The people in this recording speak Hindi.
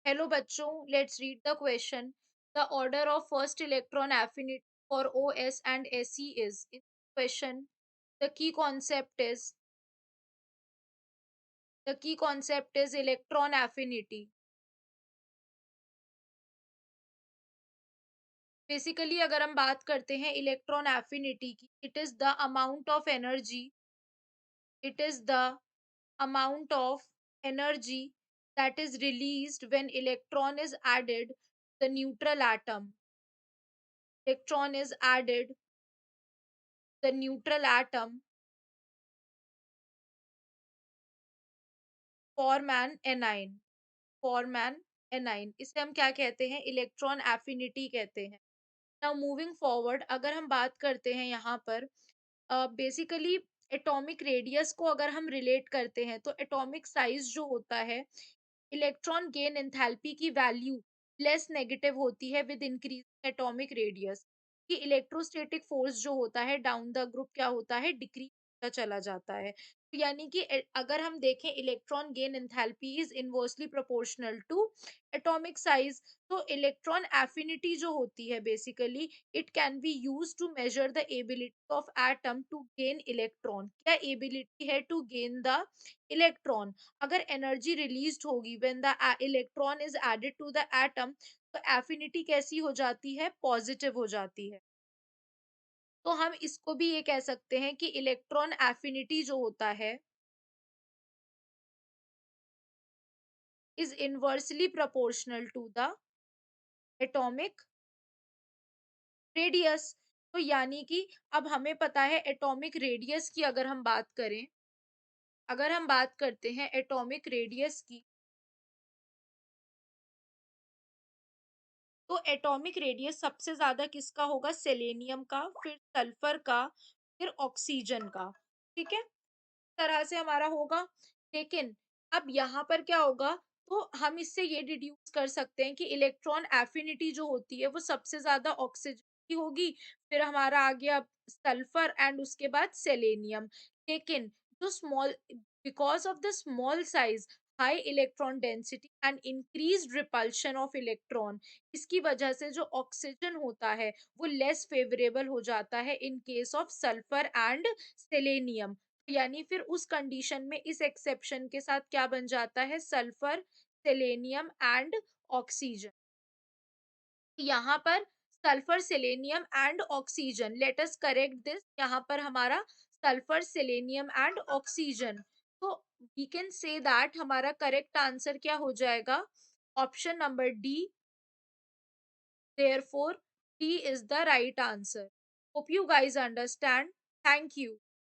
हेलो बच्चों, let's read the question. The order of first electron affinity for OS and SE is. In question, the key concept is electron affinity. Basically अगर हम बात करते हैं इलेक्ट्रॉन एफिनिटी की, it is the amount of energy that is released when electron is added the neutral atom form an anion. इसे हम क्या कहते हैं? इलेक्ट्रॉन एफिनिटी कहते हैं. नाउ मूविंग फॉरवर्ड, अगर हम बात करते हैं यहाँ पर बेसिकली एटॉमिक रेडियस को अगर हम रिलेट करते हैं, तो एटॉमिक साइज जो होता है, इलेक्ट्रॉन गेन एंथैल्पी की वैल्यू लेस नेगेटिव होती है विद इंक्रीज एटॉमिक रेडियस. कि इलेक्ट्रोस्टैटिक फोर्स जो होता है डाउन द ग्रुप क्या होता है? डिक्रीज होता चला जाता है. तो यानी कि अगर हम देखें, electron gain enthalpy is inversely proportional to atomic size. तो इलेक्ट्रॉन एफिनिटी जो होती है, basically it can be use to measure the ability of atom to gain electron. क्या एबिलिटी है? To gain the electron. अगर एनर्जी रिलीज्ड होगी when the electron is added to the atom, तो एफिनिटी कैसी हो जाती है? पॉजिटिव हो जाती है. तो हम इसको भी ये कह सकते हैं कि इलेक्ट्रॉन एफिनिटी जो होता है is inversely proportional to the atomic radius. तो यानी कि अब हमें पता है एटॉमिक रेडियस की, अगर हम बात करते हैं एटॉमिक रेडियस की, तो एटॉमिक रेडियस सबसे ज्यादा किसका होगा? सेलेनियम का, फिर सल्फर का, फिर ऑक्सीजन का. ठीक है, तरह से हमारा होगा. लेकिन अब यहाँ पर क्या होगा? तो हम इससे ये डिड्यूस कर सकते हैं कि इलेक्ट्रॉन एफिनिटी जो होती है वो सबसे ज्यादा ऑक्सीजन की होगी, फिर हमारा आ गया सल्फर एंड उसके बाद सेलेनियम. लेकिन जो small because of the small size, high electron density and increased repulsion of electron, इसकी वजह से जो ऑक्सीजन होता है वो लेस फेवरेबल हो जाता है in case of sulphur and selenium. यानी फिर उस कंडीशन में इस एक्सेप्शन के साथ क्या बन जाता है? Sulphur, selenium and oxygen. यहाँ पर sulphur, selenium and oxygen, let us correct this. यहाँ पर हमारा सल्फर, सेलेनियम एंड ऑक्सीजन. तो वी कैन से दैट हमारा करेक्ट आंसर क्या हो जाएगा? Option number D. Therefore, D is the right answer. Hope you guys understand. Thank you.